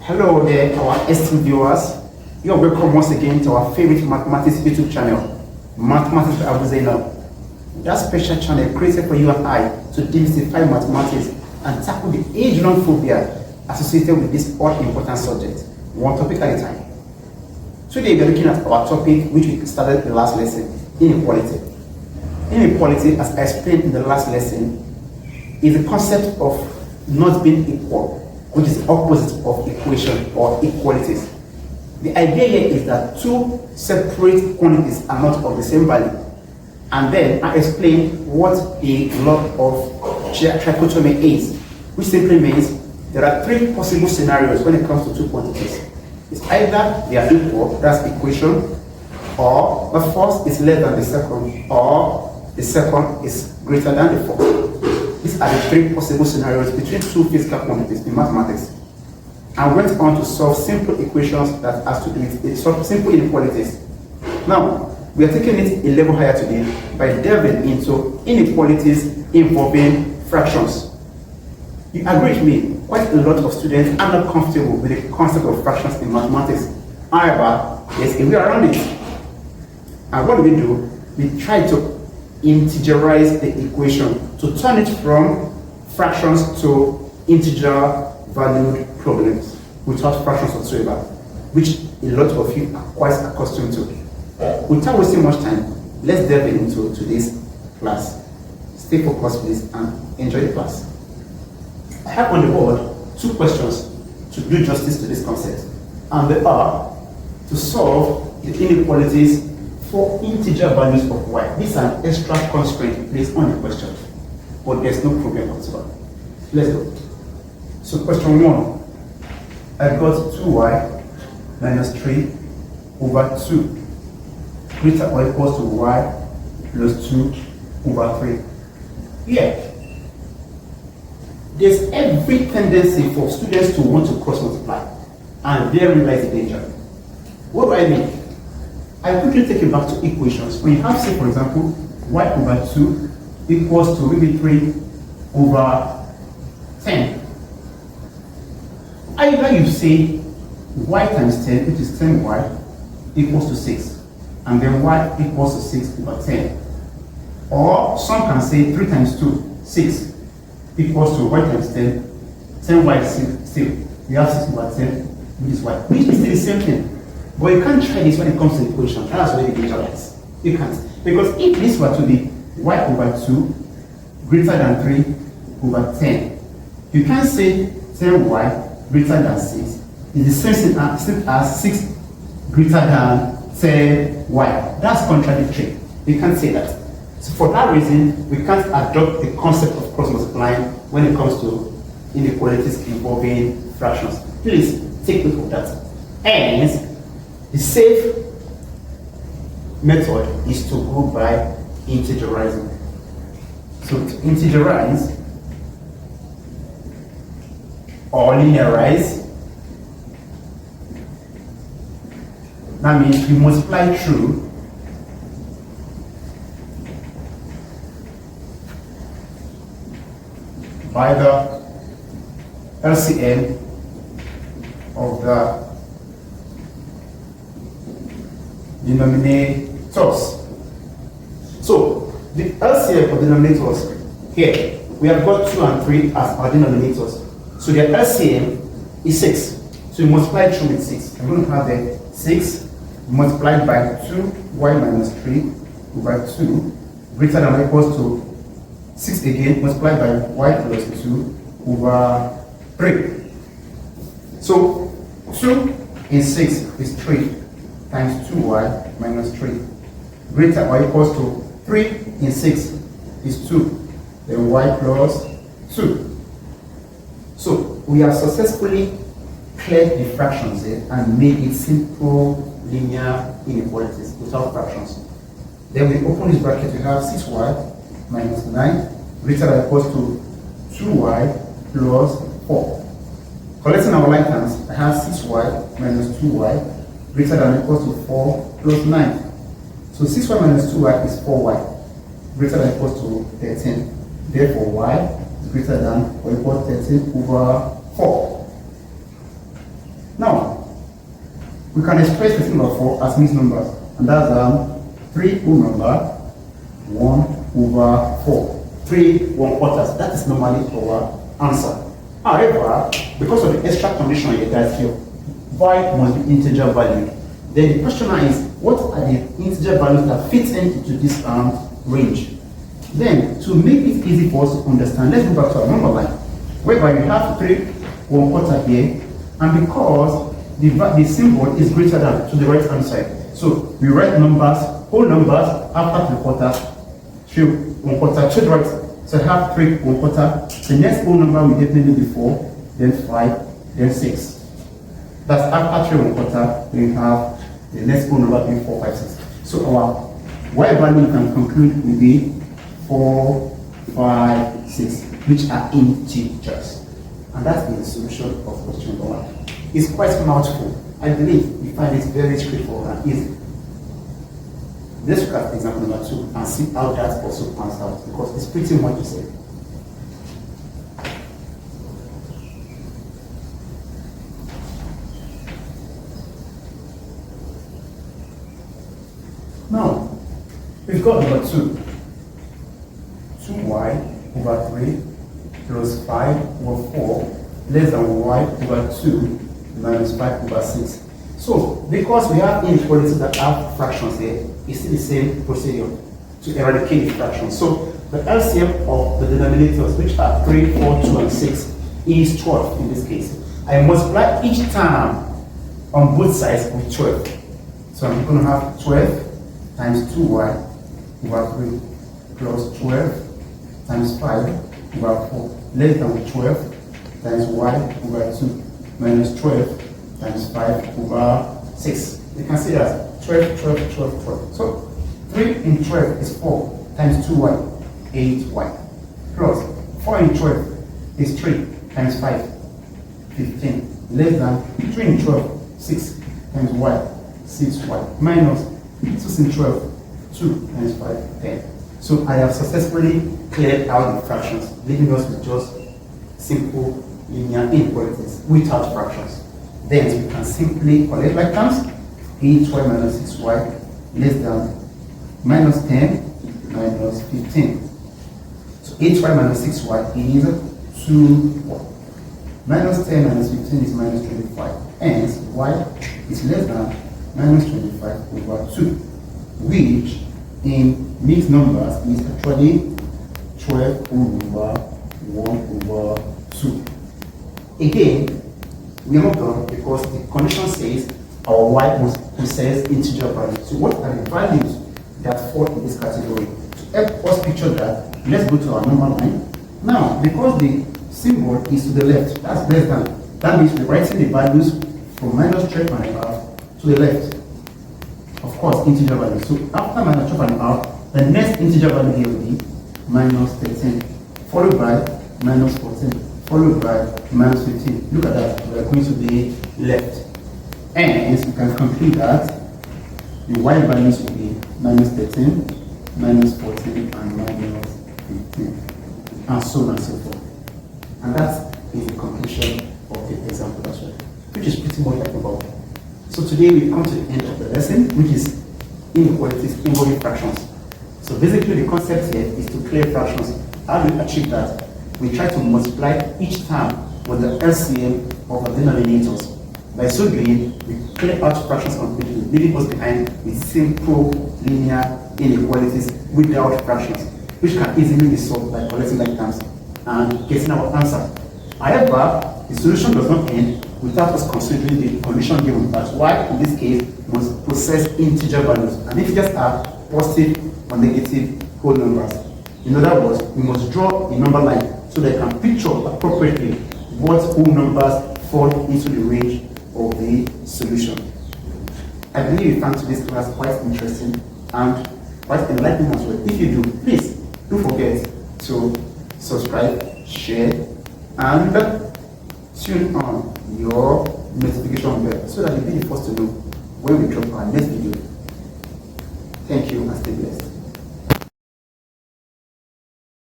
Hello there, our esteemed viewers. You are welcome once again to our favorite mathematics YouTube channel, Mathematics with Abu Zainab. That special channel created for you and I to demystify mathematics and tackle the age-long phobia associated with this all-important subject, one topic at a time. Today we are looking at our topic which we started in the last lesson, inequality. Inequality, as I explained in the last lesson, is the concept of not being equal, which is the opposite of equation or equalities. The idea here is that two separate quantities are not of the same value. And then I explained what a law of trichotomy is, which simply means there are three possible scenarios when it comes to two quantities. It's either they are equal, that's equation, or the first is less than the second, or the second is greater than the first. These are the three possible scenarios between two physical quantities in mathematics. I went on to solve simple equations that has to do with simple inequalities. Now, we are taking it a level higher today by delving into inequalities involving fractions. You agree with me, quite a lot of students are not comfortable with the concept of fractions in mathematics. However, there's a way around it. And what do? We try to integerize the equation to turn it from fractions to integer valued problems without fractions whatsoever, which a lot of you are quite accustomed to. Without wasting much time, let's delve into today's class. Stay focused please and enjoy the class. I have on the board two questions to do justice to this concept, and they are to solve the inequalities for integer values of y. This is an extra constraint placed on the question, but there's no problem whatsoever. Let's go. So question 1, I got 2y minus 3 over 2 greater or equals to y plus 2 over 3. Here, there's every tendency for students to want to cross multiply, and therein lies the danger. What do I mean? I quickly take it back to equations. When you have, say, for example, y over 2 equals to maybe 3 over 10. Either you say y times 10, which is 10y, equals to 6, and then y equals to 6 over 10. Or some can say 3 times 2, 6, equals to y times 10, 10y is still, you have 6 over 10, which is y, which is still the same thing. But you can't try this when it comes to equation. That's where the danger lies. You can't. Because if this were to be y over 2 greater than 3 over 10, you can't say 10y greater than 6 is the same thing as 6 greater than 10y. That's contradictory. You can't say that. So for that reason, we can't adopt the concept of cross multiplying when it comes to inequalities involving fractions. Please take note of that. Hence, the safe method is to go by integerizing. So to integerize or linearize, that means you multiply through by the LCM of the denominators. So the LCM of denominators here, we have got 2 and 3 as our denominators. So the LCM is 6. So you multiply through with 6. I'm going to have the 6 multiplied by 2y minus 3 over 2 greater than or equals to 6 again multiplied by y plus 2 over 3. So 2 in 6 is 3 times 2y minus 3 greater or equals to 3 in 6 is 2, then y plus 2. So we have successfully cleared the fractions here and made it simple linear inequalities without fractions. Then we open this bracket, we have 6y minus 9 greater or equals to 2y plus 4. Collecting our like terms, I have 6y minus 2y greater than or equals to 4 plus 9. So 6y minus 2y is 4y greater than or equals to 13. Therefore, y is greater than or equal to 13 over 4. We can express the number 4 as mixed numbers, and that's 3 whole number 1/4. 3 1/4. That is normally our answer. However, because of the extra condition here that your y must be integer value, then the question now is, what are the integer values that fit into this range? Then, to make it easy for us to understand, let's go back to our number line, whereby we have 3 1/4 here, and because the symbol is greater than to the right hand side, so we write numbers, whole numbers after 3/4, 3 1/4 to the right. So I have 3 1/4. The next whole number will definitely be 4, then 5, then 6. That's after 3 1/4. We have the next whole number being 4, 5, 6. So our y value we can conclude will be 4, 5, 6, which are integers. And that is the solution of question number 1. It's quite mouthful. I believe you find it very straightforward and easy. Let's look at example number 2 and see how that also pans out, because it's pretty much the same. Now, we've got number 2. 2y over 3 plus 5 over 4 less than y over 2 minus 5 over 6. So, because we have inequalities that have fractions here, it's still the same procedure to eradicate the fractions. So, the LCM of the denominators, which are 3, 4, 2, and 6, is 12 in this case. I multiply each term on both sides with 12. So, I'm going to have 12 times 2y over 3 plus 12 times 5 over 4 less than 12 times y over 2 minus 12 times 5 over 6. You can see that 12, 12, 12, 12. So 3 in 12 is 4 times 2y, 8y. Plus 4 in 12 is 3 times 5, 15. Less than 3 in 12, 6 times y, 6y. Minus 6 in 12, 2 times 5, 10. So I have successfully cleared out the fractions, leaving us with just simple linear inequalities without fractions. Then we can simply collect like terms. 8y minus 6y less than minus 10 minus 15. So 8y minus 6y is 2y. Minus 10 minus 15 is minus 25. Hence, y is less than minus 25 over 2, which in mixed numbers is actually 12 over 1 over 2. Again, we are not done because the condition says our y must possess integer values. So what are the values that fall in this category? To help us picture that, let's go to our number line. Now, because the symbol is to the left, that's less than. That means we're writing the values from minus 12.5 to the left. Of course, integer value. So after minus 12.5, the next integer value here will be minus 13, followed by minus 14, followed by minus 15. Look at that, we are going to the left. And you can conclude that the y values will be minus 13, minus 14, and minus 15, and so on and so forth. And that is the conclusion of the example as well, which is pretty much like about. So today we come to the end of the lesson, which is inequalities involving fractions. So basically the concept here is to clear fractions. How do we achieve that? We try to multiply each term with the LCM of the denominators. By so doing, we clear out fractions completely, leaving us behind with simple linear inequalities without fractions, which can easily be solved by collecting like terms and getting our answer. However, the solution does not end without us considering the condition given. That's why, in this case, we must possess integer values. And integers are positive or negative whole numbers. In other words, we must draw a number line so that I can picture appropriately what whole numbers fall into the range of the solution. I believe you found today's class quite interesting and quite enlightening as well. If you do, please don't forget to subscribe, share, and tune on your notification bell so that you'll be the first to know when we drop our next video. Thank you and stay blessed.